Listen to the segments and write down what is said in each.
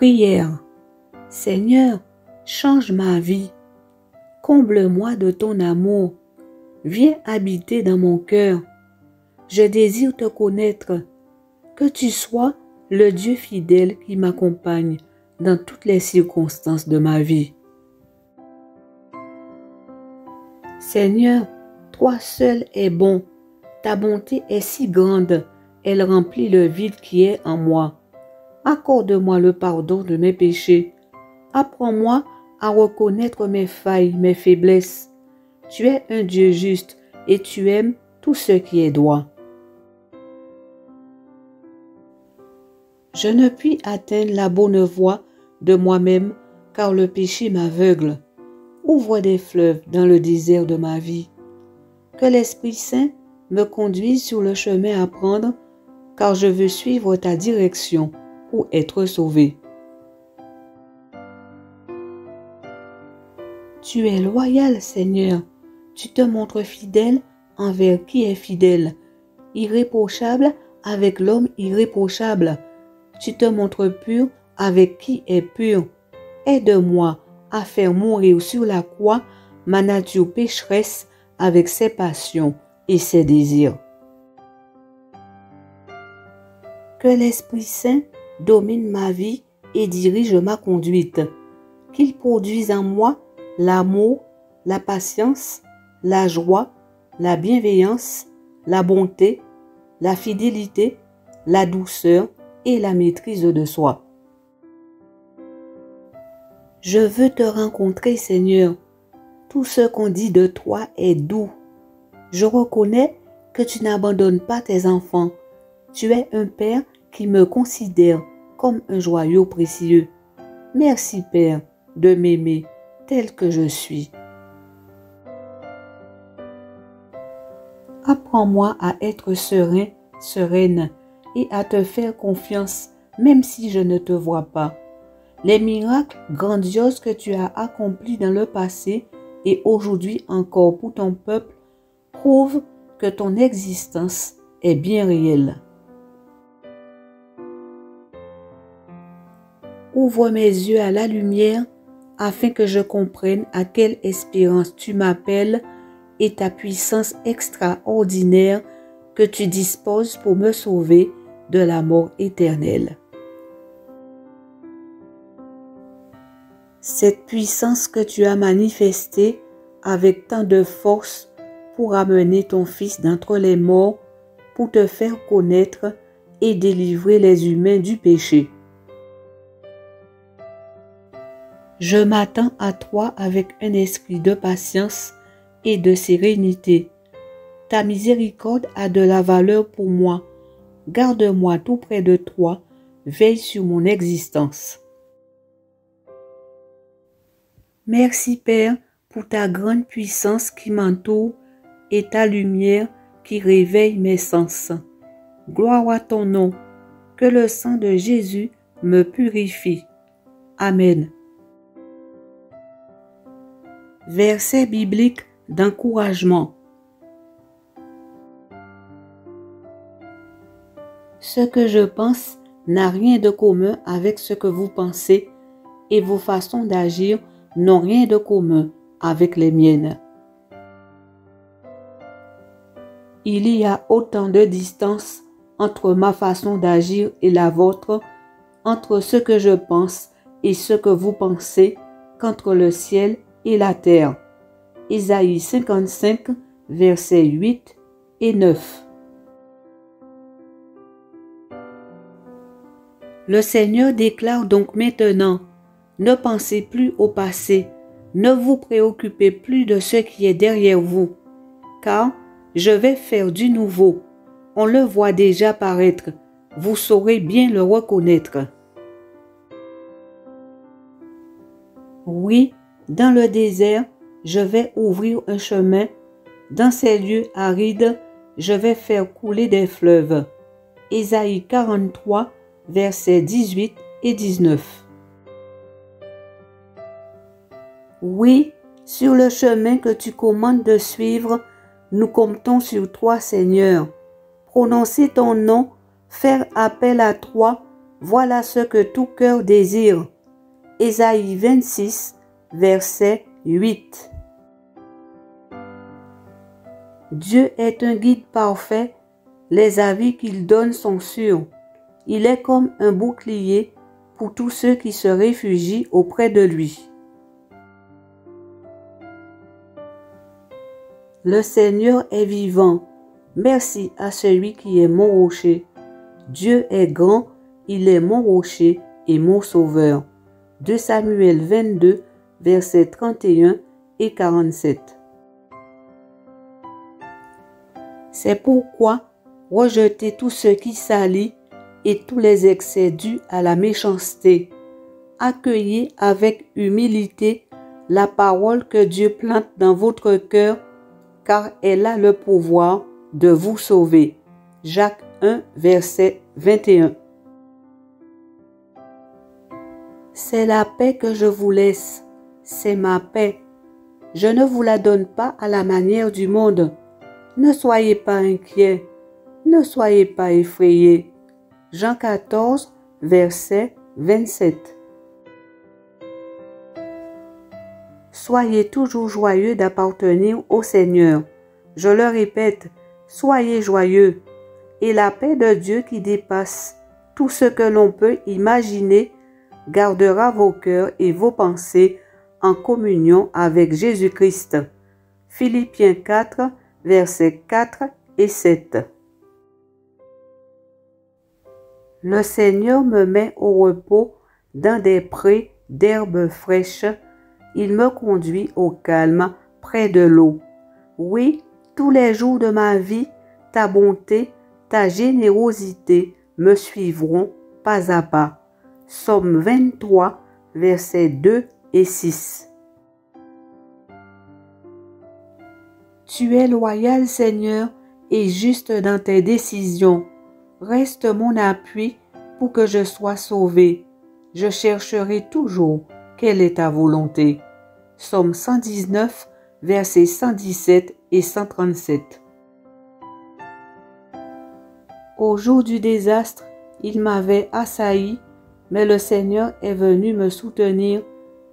Prière. Seigneur, change ma vie. Comble-moi de ton amour. Viens habiter dans mon cœur. Je désire te connaître. Que tu sois le Dieu fidèle qui m'accompagne dans toutes les circonstances de ma vie. Seigneur, toi seul es bon. Ta bonté est si grande, elle remplit le vide qui est en moi. Accorde-moi le pardon de mes péchés. Apprends-moi à reconnaître mes failles, mes faiblesses. Tu es un Dieu juste et tu aimes tout ce qui est droit. Je ne puis atteindre la bonne voie de moi-même car le péché m'aveugle. Ouvre des fleuves dans le désert de ma vie. Que l'Esprit Saint me conduise sur le chemin à prendre car je veux suivre ta direction pour être sauvé. Tu es loyal, Seigneur. Tu te montres fidèle envers qui est fidèle, irréprochable avec l'homme irréprochable. Tu te montres pur avec qui est pur. Aide-moi à faire mourir sur la croix ma nature pécheresse avec ses passions et ses désirs. Que l'Esprit Saint domine ma vie et dirige ma conduite. Qu'il produise en moi l'amour, la patience, la joie, la bienveillance, la bonté, la fidélité, la douceur et la maîtrise de soi. Je veux te rencontrer, Seigneur. Tout ce qu'on dit de toi est doux. Je reconnais que tu n'abandonnes pas tes enfants. Tu es un Père qui me considère comme un joyau précieux. Merci, Père, de m'aimer tel que je suis. Apprends-moi à être serein, sereine et à te faire confiance même si je ne te vois pas. Les miracles grandioses que tu as accomplis dans le passé et aujourd'hui encore pour ton peuple prouvent que ton existence est bien réelle. Ouvre mes yeux à la lumière afin que je comprenne à quelle espérance tu m'appelles et ta puissance extraordinaire que tu disposes pour me sauver de la mort éternelle. Cette puissance que tu as manifestée avec tant de force pour amener ton Fils d'entre les morts, pour te faire connaître et délivrer les humains du péché. Je m'attends à toi avec un esprit de patience et de sérénité. Ta miséricorde a de la valeur pour moi. Garde-moi tout près de toi, veille sur mon existence. Merci Père pour ta grande puissance qui m'entoure et ta lumière qui réveille mes sens. Gloire à ton nom, que le sang de Jésus me purifie. Amen. Verset biblique d'encouragement. Ce que je pense n'a rien de commun avec ce que vous pensez et vos façons d'agir n'ont rien de commun avec les miennes. Il y a autant de distance entre ma façon d'agir et la vôtre, entre ce que je pense et ce que vous pensez, qu'entre le ciel et la terre. Ésaïe 55, versets 8 et 9. Le Seigneur déclare donc maintenant: ne pensez plus au passé, ne vous préoccupez plus de ce qui est derrière vous, car je vais faire du nouveau. On le voit déjà paraître, vous saurez bien le reconnaître. Oui, dans le désert, je vais ouvrir un chemin. Dans ces lieux arides, je vais faire couler des fleuves. Ésaïe 43, versets 18 et 19. Oui, sur le chemin que tu commandes de suivre, nous comptons sur toi, Seigneur. Prononcer ton nom, faire appel à toi, Voilà ce que tout cœur désire. Ésaïe 26, verset 8. Dieu est un guide parfait, les avis qu'il donne sont sûrs. Il est comme un bouclier pour tous ceux qui se réfugient auprès de lui. Le Seigneur est vivant. Merci à celui qui est mon rocher. Dieu est grand, il est mon rocher et mon sauveur. 2 Samuel 22, versets 31 et 47. C'est pourquoi rejetez tout ce qui salit et tous les excès dus à la méchanceté. Accueillez avec humilité la parole que Dieu plante dans votre cœur, car elle a le pouvoir de vous sauver. Jacques 1, verset 21. C'est la paix que je vous laisse, c'est ma paix. Je ne vous la donne pas à la manière du monde. Ne soyez pas inquiets, ne soyez pas effrayés. Jean 14, verset 27. Soyez toujours joyeux d'appartenir au Seigneur. Je le répète, soyez joyeux. Et la paix de Dieu qui dépasse tout ce que l'on peut imaginer gardera vos cœurs et vos pensées en communion avec Jésus-Christ. Philippiens 4, versets 4 et 7. Le Seigneur me met au repos dans des prés d'herbes fraîches. Il me conduit au calme près de l'eau. Oui, tous les jours de ma vie, ta bonté, ta générosité me suivront pas à pas. Psaume 23, versets 2 et 6. Tu es loyal, Seigneur, et juste dans tes décisions. Reste mon appui pour que je sois sauvé. Je chercherai toujours quelle est ta volonté. Psaume 119, versets 117 et 137. Au jour du désastre, il m'avait assailli, mais le Seigneur est venu me soutenir.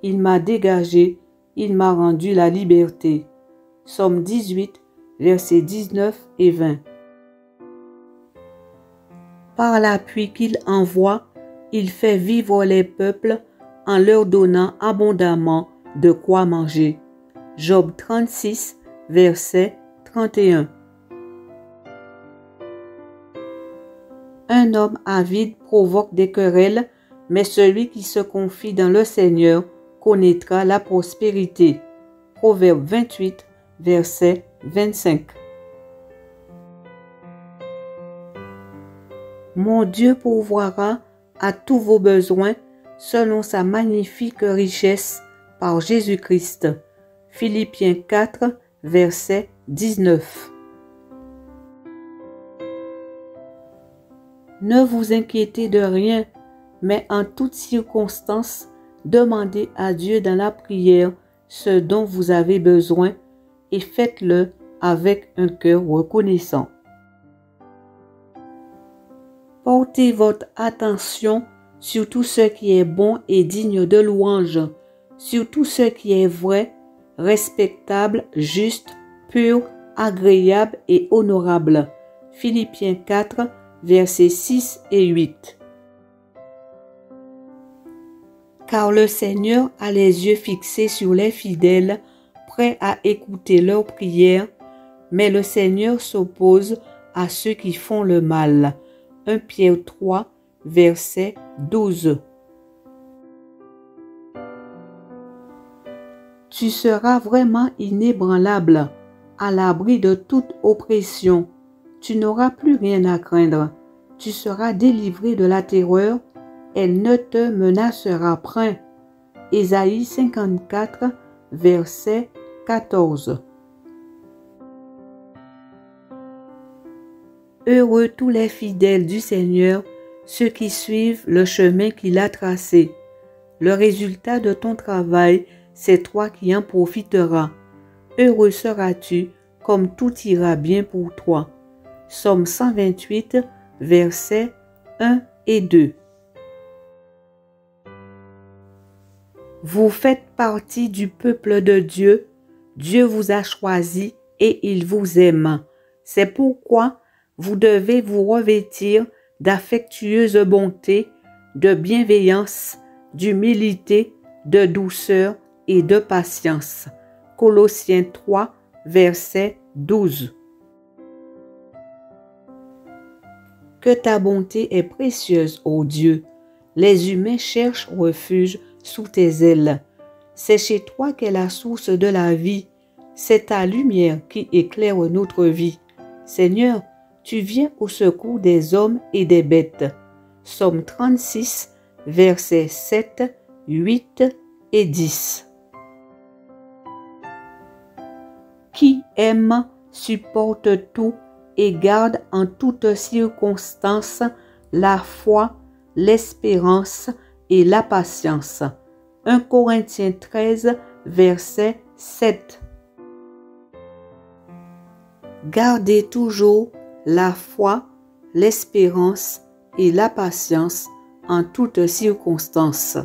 Il m'a dégagé, il m'a rendu la liberté. Psaume 18, versets 19 et 20. Par l'appui qu'il envoie, il fait vivre les peuples en leur donnant abondamment de quoi manger. Job 36, verset 31. Un homme avide provoque des querelles, mais celui qui se confie dans le Seigneur connaîtra la prospérité. Proverbe 28, verset 25. Mon Dieu pourvoira à tous vos besoins selon sa magnifique richesse par Jésus-Christ. Philippiens 4, verset 19. Ne vous inquiétez de rien, mais en toutes circonstances, demandez à Dieu dans la prière ce dont vous avez besoin et faites-le avec un cœur reconnaissant. Portez votre attention sur tout ce qui est bon et digne de louange, sur tout ce qui est vrai, respectable, juste, pur, agréable et honorable. Philippiens 4, versets 6 et 8. Car le Seigneur a les yeux fixés sur les fidèles, prêts à écouter leurs prières, mais le Seigneur s'oppose à ceux qui font le mal. 1 Pierre 3, verset 12. Tu seras vraiment inébranlable, à l'abri de toute oppression. Tu n'auras plus rien à craindre. Tu seras délivré de la terreur. Elle ne te menacera point. Ésaïe 54, verset 14. Heureux tous les fidèles du Seigneur, ceux qui suivent le chemin qu'il a tracé. Le résultat de ton travail, c'est toi qui en profiteras. Heureux seras-tu, comme tout ira bien pour toi. Psaume 128, versets 1 et 2. Vous faites partie du peuple de Dieu. Dieu vous a choisi et il vous aime. C'est pourquoi vous devez vous revêtir d'affectueuse bonté, de bienveillance, d'humilité, de douceur et de patience. Colossiens 3, verset 12. Que ta bonté est précieuse, ô Dieu. Les humains cherchent refuge sous tes ailes. C'est chez toi qu'est la source de la vie. C'est ta lumière qui éclaire notre vie. Seigneur, tu viens au secours des hommes et des bêtes. Psaume 36, versets 7, 8 et 10. Qui aime, supporte tout et garde en toutes circonstances la foi, l'espérance et la patience. 1 Corinthiens 13, verset 7. Gardez toujours la foi, l'espérance et la patience en toutes circonstances.